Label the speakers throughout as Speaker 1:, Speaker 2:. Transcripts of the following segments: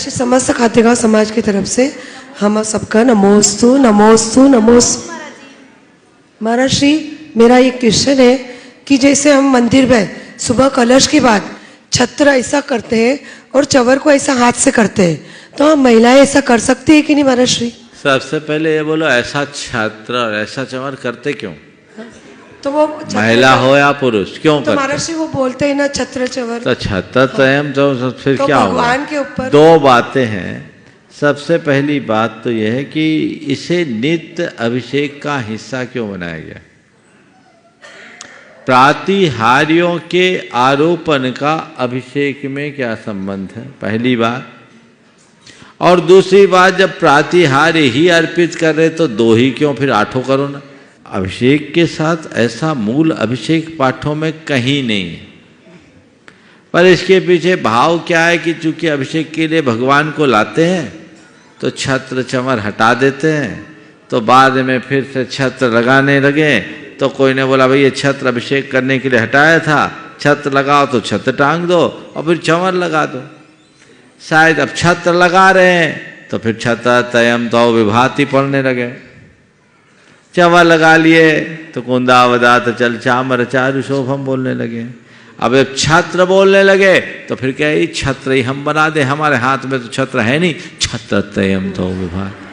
Speaker 1: महाराज समस्त खातेगांव समाज की तरफ से हम सबका नमोस्तु नमोस्तु नमोस्तु। महाराज श्री, मेरा एक क्वेश्चन है कि जैसे हम मंदिर में सुबह कलश के बाद छत्र ऐसा करते हैं और चवर को ऐसा हाथ से करते हैं, तो हम महिलाएं ऐसा कर सकती है कि नहीं महाराज श्री?
Speaker 2: सबसे पहले ये बोलो, ऐसा छत्र और ऐसा चवर करते क्यों?
Speaker 1: तो वो
Speaker 2: महिला हो या पुरुष क्यों
Speaker 1: तो महाराज श्री वो बोलते हैं ना छत्र चवर,
Speaker 2: तो छत्र तयम तो फिर
Speaker 1: तो
Speaker 2: क्या होगा?
Speaker 1: भगवान के ऊपर
Speaker 2: दो बातें हैं। सबसे पहली बात तो यह है कि इसे नित्य अभिषेक का हिस्सा क्यों बनाया गया? प्रातिहार्यों के आरोपण का अभिषेक में क्या संबंध है, पहली बात। और दूसरी बात, जब प्रातिहार्य ही अर्पित कर रहे तो दो ही क्यों, फिर आठों करो ना। अभिषेक के साथ ऐसा मूल अभिषेक पाठों में कहीं नहीं है, पर इसके पीछे भाव क्या है कि चूंकि अभिषेक के लिए भगवान को लाते हैं तो छत्र चमर हटा देते हैं, तो बाद में फिर से छत्र लगाने लगे तो कोई ने बोला भाई ये छत्र अभिषेक करने के लिए हटाया था, छत्र लगाओ तो छत्र टांग दो और फिर चमर लगा दो। शायद अब छत्र लगा रहे हैं तो फिर छत्र तयम तो विभाति पढ़ने लगे, चमर लगा लिए तो कुंदावदात चल चामर चारु शोभम बोलने लगे। अब जब छत्र बोलने लगे तो फिर क्या ये छत्र ही हम बना दे, हमारे हाथ में तो छत्र है नहीं, छत्र तयम तो विभाति।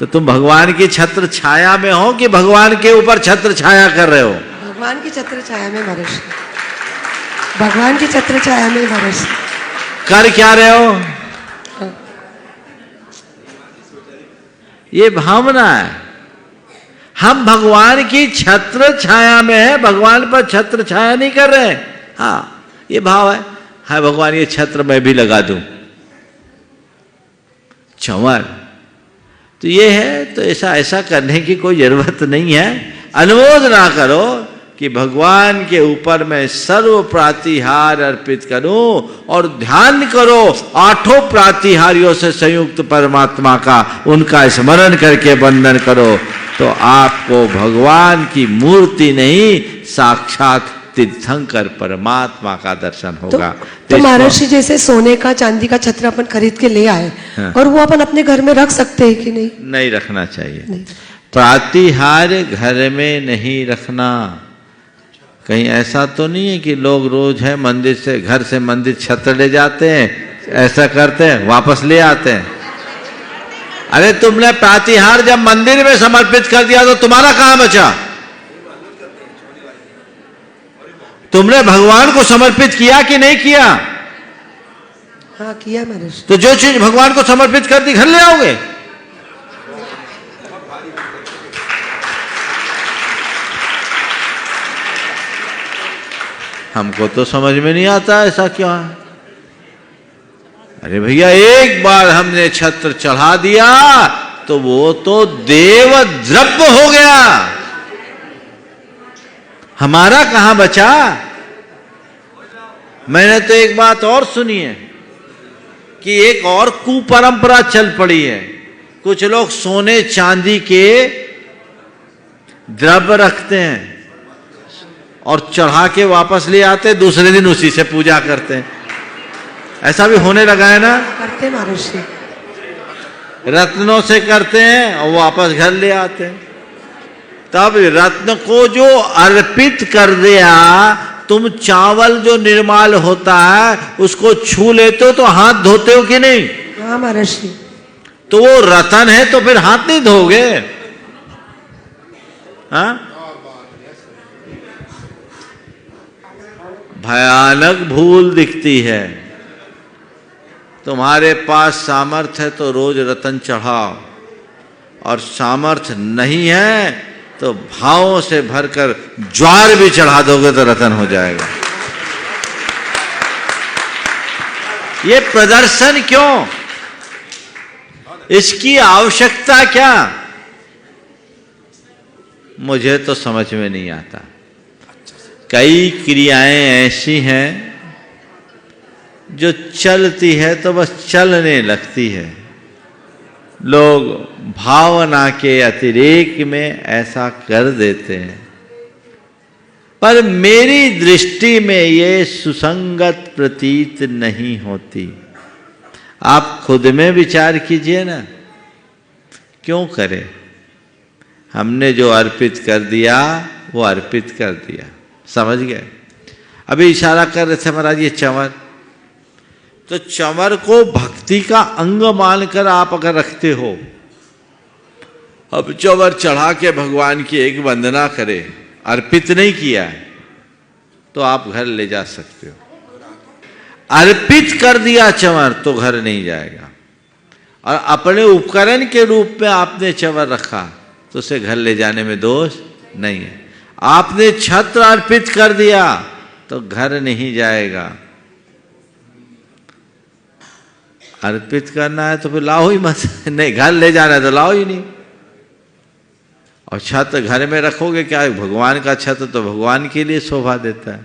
Speaker 2: तो तुम भगवान की छत्र छाया में हो कि भगवान के ऊपर छत्र छाया कर रहे हो?
Speaker 1: भगवान की छत्र छाया में महाराज, भगवान की छत्र छाया में महाराज
Speaker 2: कर क्या रहे हो? ये भावना है, हम भगवान की छत्र छाया में है, भगवान पर छत्र छाया नहीं कर रहे हैं। हाँ, ये भाव है, हाँ भगवान ये छत्र मैं भी लगा दूं, चमर तो ये है। तो ऐसा करने की कोई जरूरत नहीं है। अनुमोद ना करो कि भगवान के ऊपर मैं सर्व प्रातिहार अर्पित करूं और ध्यान करो आठों प्रातिहारियों से संयुक्त परमात्मा का, उनका स्मरण करके वंदन करो तो आपको भगवान की मूर्ति नहीं साक्षात तीर्थंकर परमात्मा का दर्शन होगा।
Speaker 1: तो महाराज जैसे सोने का चांदी का छत्र अपन खरीद के ले आए, हाँ। और वो अपन अपने घर में रख सकते हैं कि नहीं? नहीं
Speaker 2: रखना चाहिए, नहीं। प्रातिहार्य घर में नहीं रखना। कहीं ऐसा तो नहीं है कि लोग रोज है मंदिर से, घर से मंदिर छत्र ले जाते हैं, ऐसा करते हैं वापस ले आते हैं। अरे तुमने प्रातिहार जब मंदिर में समर्पित कर दिया तो तुम्हारा कहां बचा? तुमने भगवान को समर्पित किया कि नहीं किया?
Speaker 1: हाँ किया महाराज।
Speaker 2: तो जो चीज भगवान को समर्पित कर दी घर ले आओगे? हमको तो समझ में नहीं आता ऐसा क्या है। अरे भैया एक बार हमने छत्र चढ़ा दिया तो वो तो देव द्रव्य हो गया, हमारा कहां बचा? मैंने तो एक बात और सुनी है कि एक और कुपरंपरा चल पड़ी है। कुछ लोग सोने चांदी के द्रव्य रखते हैं और चढ़ा के वापस ले आते, दूसरे दिन उसी से पूजा करते हैं। ऐसा भी होने लगा है ना?
Speaker 1: करते महाराज,
Speaker 2: रत्नों से करते हैं और वापस घर ले आते हैं। तब रत्न को जो अर्पित कर दिया, तुम चावल जो निर्माल होता है उसको छू लेते हो तो हाथ धोते हो कि नहीं?
Speaker 1: हाँ महाराज।
Speaker 2: तो वो रतन है तो फिर हाथ नहीं धोगे? हाँ, भयानक भूल दिखती है। तुम्हारे पास सामर्थ्य है तो रोज रतन चढ़ाओ, और सामर्थ्य नहीं है तो भावों से भरकर ज्वार भी चढ़ा दोगे तो रतन हो जाएगा। ये प्रदर्शन क्यों? इसकी आवश्यकता क्या? मुझे तो समझ में नहीं आता। कई क्रियाएं ऐसी हैं जो चलती है तो बस चलने लगती है। लोग भावना के अतिरेक में ऐसा कर देते हैं, पर मेरी दृष्टि में ये सुसंगत प्रतीत नहीं होती। आप खुद में विचार कीजिए ना, क्यों करें? हमने जो अर्पित कर दिया वो अर्पित कर दिया, समझ गए? अभी इशारा कर रहे थे महाराज ये चंवर, तो चंवर को भक्ति का अंग मानकर आप अगर रखते हो, अब चंवर चढ़ा के भगवान की एक वंदना करे, अर्पित नहीं किया है, तो आप घर ले जा सकते हो। अर्पित कर दिया चंवर तो घर नहीं जाएगा, और अपने उपकरण के रूप में आपने चंवर रखा तो उसे घर ले जाने में दोष नहीं है। आपने छत्र अर्पित कर दिया तो घर नहीं जाएगा। अर्पित करना है तो फिर लाओ ही मत, नहीं घर ले जाना है तो लाओ ही नहीं। और छत्र घर में रखोगे क्या? भगवान का छत्र तो भगवान के लिए शोभा देता है।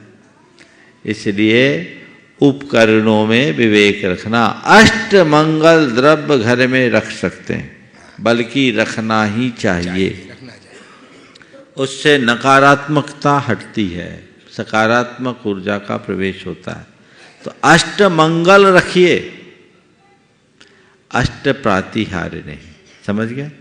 Speaker 2: इसलिए उपकरणों में विवेक रखना। अष्ट मंगल द्रव्य घर में रख सकते हैं, बल्कि रखना ही चाहिए। उससे नकारात्मकता हटती है, सकारात्मक ऊर्जा का प्रवेश होता है। तो अष्ट मंगल रखिए, अष्ट प्रातिहार्य नहीं। समझ गए?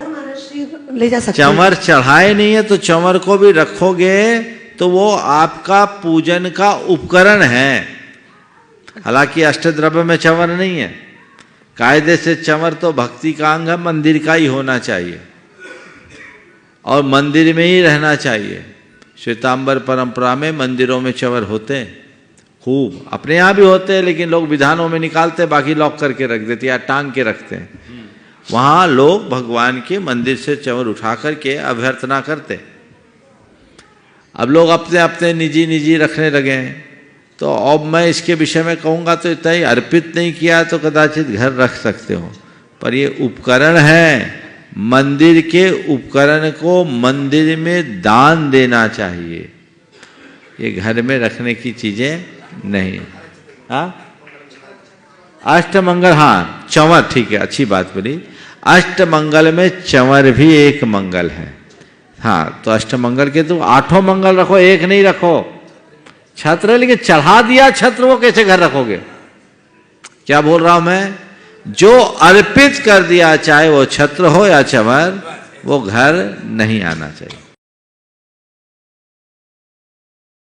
Speaker 1: ले जा सकते हैं।
Speaker 2: चंवर चढ़ाए नहीं है तो चंवर को भी रखोगे तो वो आपका पूजन का उपकरण है। हालांकि अष्टद्रव्य में चंवर नहीं है, कायदे से चंवर तो भक्ति का अंग है, मंदिर का ही होना चाहिए और मंदिर में ही रहना चाहिए। श्वेतांबर परंपरा में मंदिरों में चंवर होते हैं, खूब अपने यहाँ भी होते हैं, लेकिन लोग विधानों में निकालते, बाकी लॉक करके रख देते या टांग के रखते हैं। वहाँ लोग भगवान के मंदिर से चंवर उठा करके अभ्यर्थना करते। अब लोग अपने अपने निजी रखने लगे हैं। तो अब मैं इसके विषय में कहूँगा तो इतना ही, अर्पित नहीं किया तो कदाचित घर रख सकते हो, पर ये उपकरण है। मंदिर के उपकरण को मंदिर में दान देना चाहिए, ये घर में रखने की चीजें नहीं। हाँ, अष्टमंगल, हाँ चंवर, ठीक है, अच्छी बात बोली। अष्टमंगल में चंवर भी एक मंगल है। हाँ, तो अष्टमंगल के तो 8 मंगल रखो, एक नहीं रखो। छत्र लेकिन चढ़ा दिया छत्र, वो कैसे घर रखोगे? क्या बोल रहा हूं मैं? जो अर्पित कर दिया, चाहे वो छत्र हो या चंवर, वो घर नहीं आना चाहिए।